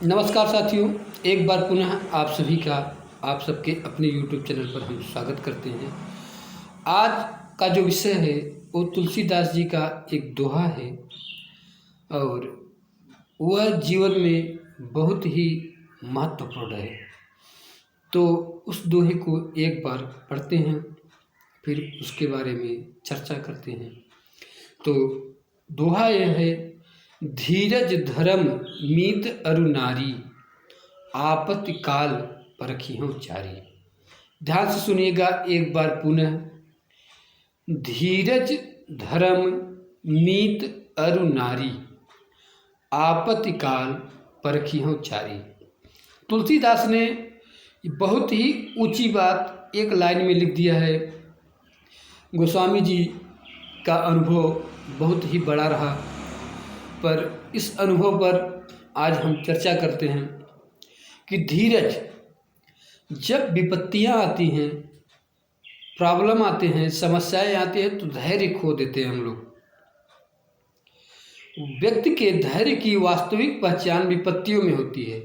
नमस्कार साथियों, एक बार पुनः आप सबके अपने YouTube चैनल पर हम स्वागत करते हैं। आज का जो विषय है वो तुलसीदास जी का एक दोहा है और वह जीवन में बहुत ही महत्वपूर्ण है। तो उस दोहे को एक बार पढ़ते हैं, फिर उसके बारे में चर्चा करते हैं। तो दोहा यह है, धीरज धर्म मीत अरु नारी, आपत्ति काल परखिहों चारी। ध्यान से सुनिएगा एक बार पुनः। धीरज धर्म मीत अरु नारी, आपत्ति काल परखिहों चारी। तुलसीदास ने बहुत ही ऊंची बात एक लाइन में लिख दिया है। गोस्वामी जी का अनुभव बहुत ही बड़ा रहा, पर इस अनुभव पर आज हम चर्चा करते हैं कि धीरज, जब विपत्तियां आती हैं, प्रॉब्लम आते हैं, समस्याएं आती हैं तो धैर्य खो देते हैं हम लोग। व्यक्ति के धैर्य की वास्तविक पहचान विपत्तियों में होती है।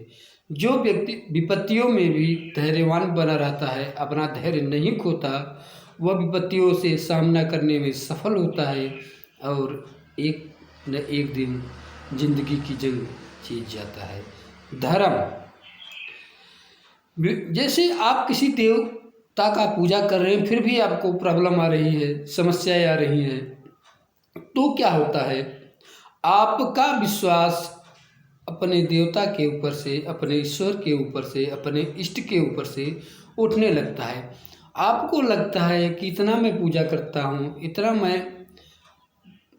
जो व्यक्ति विपत्तियों में भी धैर्यवान बना रहता है, अपना धैर्य नहीं खोता, वह विपत्तियों से सामना करने में सफल होता है और एक न एक दिन जिंदगी की जंग जीत जाता है। धर्म, जैसे आप किसी देवता का पूजा कर रहे हैं, फिर भी आपको प्रॉब्लम आ रही है, समस्याएं आ रही हैं, तो क्या होता है? आपका विश्वास अपने देवता के ऊपर से, अपने ईश्वर के ऊपर से, अपने इष्ट के ऊपर से उठने लगता है। आपको लगता है कि इतना मैं पूजा करता हूँ, इतना मैं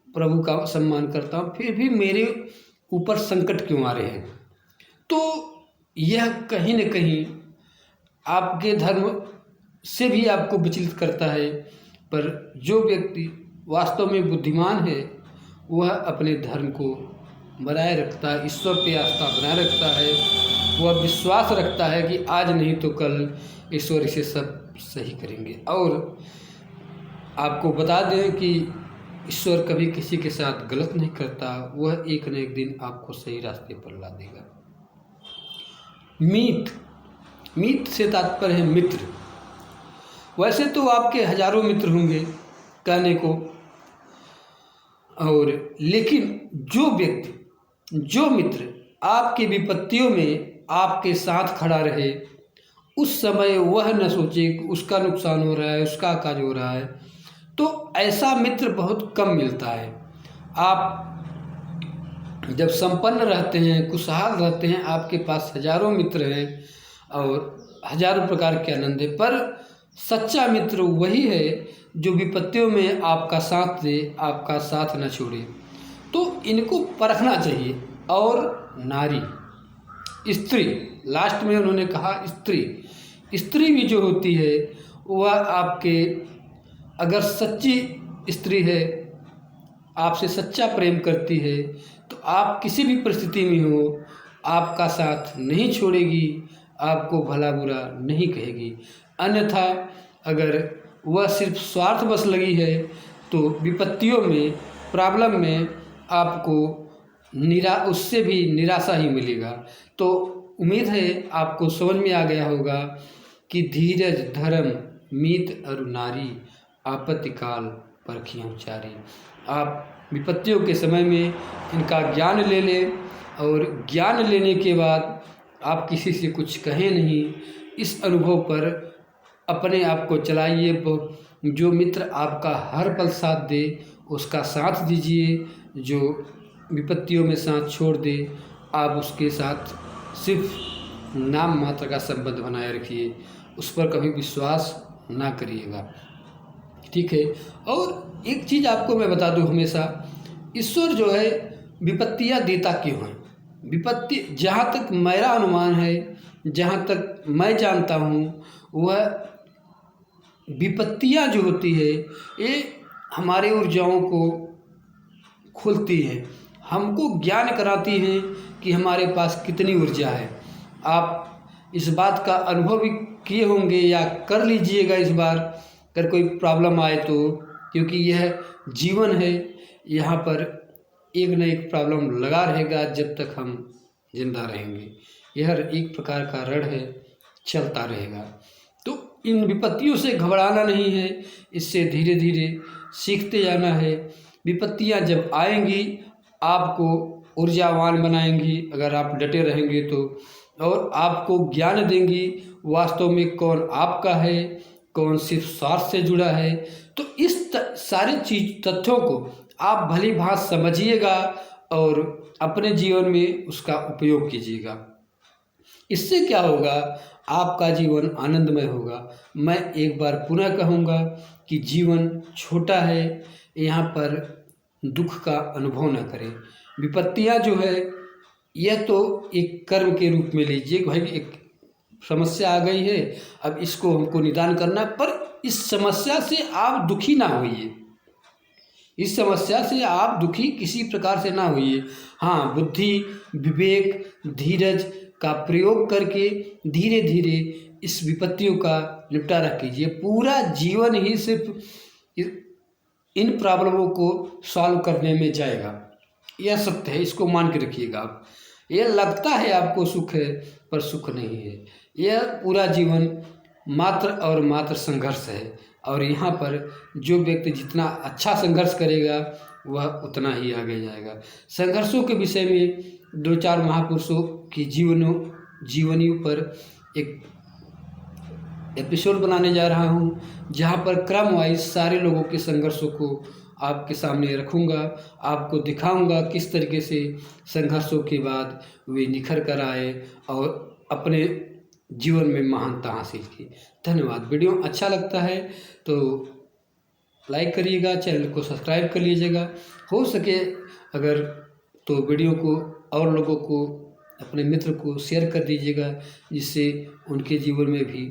प्रभु का सम्मान करता हूँ, फिर भी मेरे ऊपर संकट क्यों आ रहे हैं? तो यह कहीं न कहीं आपके धर्म से भी आपको विचलित करता है। पर जो व्यक्ति वास्तव में बुद्धिमान है, वह अपने धर्म को बनाए रखता है, ईश्वर पे आस्था बनाए रखता है। वह विश्वास रखता है कि आज नहीं तो कल ईश्वर इसे सब सही करेंगे। और आपको बता दें कि ईश्वर कभी किसी के साथ गलत नहीं करता, वह एक न एक दिन आपको सही रास्ते पर ला देगा। मीत से तात्पर्य है मित्र। वैसे तो आपके हजारों मित्र होंगे कहने को, और लेकिन जो मित्र आपकी विपत्तियों में आपके साथ खड़ा रहे, उस समय वह न सोचे कि उसका नुकसान हो रहा है, उसका काज हो रहा है, तो ऐसा मित्र बहुत कम मिलता है। आप जब संपन्न रहते हैं, खुशहाल रहते हैं, आपके पास हजारों मित्र हैं और हजारों प्रकार के आनंद है, पर सच्चा मित्र वही है जो विपत्तियों में आपका साथ दे, आपका साथ न छोड़े। तो इनको परखना चाहिए। और नारी, स्त्री, लास्ट में उन्होंने कहा स्त्री भी जो होती है, वह आपके, अगर सच्ची स्त्री है, आपसे सच्चा प्रेम करती है, तो आप किसी भी परिस्थिति में हो, आपका साथ नहीं छोड़ेगी, आपको भला बुरा नहीं कहेगी। अन्यथा अगर वह सिर्फ स्वार्थवश लगी है, तो विपत्तियों में, प्रॉब्लम में आपको उससे भी निराशा ही मिलेगा। तो उम्मीद है आपको समझ में आ गया होगा कि धीरज धर्म मीत अरु नारी, आपत्ति काल परखिहों चारी। आप विपत्तियों के समय में इनका ज्ञान ले लें, और ज्ञान लेने के बाद आप किसी से कुछ कहें नहीं। इस अनुभव पर अपने आप को चलाइए। जो मित्र आपका हर पल साथ दे, उसका साथ दीजिए। जो विपत्तियों में साथ छोड़ दे, आप उसके साथ सिर्फ नाम मात्र का संबंध बनाए रखिए, उस पर कभी विश्वास ना करिएगा, ठीक है। और एक चीज़ आपको मैं बता दूं, हमेशा ईश्वर जो है विपत्तियां देता क्यों है? विपत्ति, जहाँ तक मेरा अनुमान है, जहाँ तक मैं जानता हूँ, वह विपत्तियां जो होती है, ये हमारे ऊर्जाओं को खुलती है, हमको ज्ञान कराती हैं कि हमारे पास कितनी ऊर्जा है। आप इस बात का अनुभव भी किए होंगे या कर लीजिएगा इस बार, अगर कोई प्रॉब्लम आए तो, क्योंकि यह जीवन है, यहाँ पर एक न एक प्रॉब्लम लगा रहेगा जब तक हम जिंदा रहेंगे। यह एक प्रकार का रण है, चलता रहेगा। तो इन विपत्तियों से घबराना नहीं है, इससे धीरे धीरे सीखते जाना है। विपत्तियां जब आएंगी आपको ऊर्जावान बनाएंगी अगर आप डटे रहेंगे तो, और आपको ज्ञान देंगी वास्तव में कौन आपका है, कौन सिर्फ स्वार्थ से जुड़ा है। तो इस सारी तथ्यों को आप भली भांत समझिएगा और अपने जीवन में उसका उपयोग कीजिएगा। इससे क्या होगा, आपका जीवन आनंदमय होगा। मैं एक बार पुनः कहूँगा कि जीवन छोटा है, यहाँ पर दुख का अनुभव न करें। विपत्तियाँ जो है यह तो एक कर्म के रूप में लीजिए, भाई एक समस्या आ गई है, अब इसको हमको निदान करना, पर इस समस्या से आप दुखी ना होइए। इस समस्या से आप दुखी किसी प्रकार से ना होइए। हाँ, बुद्धि, विवेक, धीरज का प्रयोग करके धीरे धीरे इस विपत्तियों का निपटारा कीजिए। पूरा जीवन ही सिर्फ इन प्रॉब्लमों को सॉल्व करने में जाएगा, यह सत्य है, इसको मान के रखिएगा आप। यह लगता है आपको सुख है, पर सुख नहीं है। यह पूरा जीवन मात्र और मात्र संघर्ष है, और यहाँ पर जो व्यक्ति जितना अच्छा संघर्ष करेगा वह उतना ही आगे जाएगा। संघर्षों के विषय में 2-4 महापुरुषों की जीवनियों पर एक एपिसोड बनाने जा रहा हूँ, जहाँ पर क्रम वाइज सारे लोगों के संघर्षों को आपके सामने रखूँगा, आपको दिखाऊँगा किस तरीके से संघर्षों के बाद वे निखर कर आए और अपने जीवन में महानता हासिल की। धन्यवाद। वीडियो अच्छा लगता है तो लाइक करिएगा, चैनल को सब्सक्राइब कर लीजिएगा, हो सके अगर तो वीडियो को और लोगों को, अपने मित्र को शेयर कर दीजिएगा, जिससे उनके जीवन में भी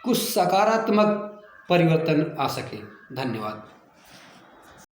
कुछ सकारात्मक परिवर्तन आ सके। धन्यवाद।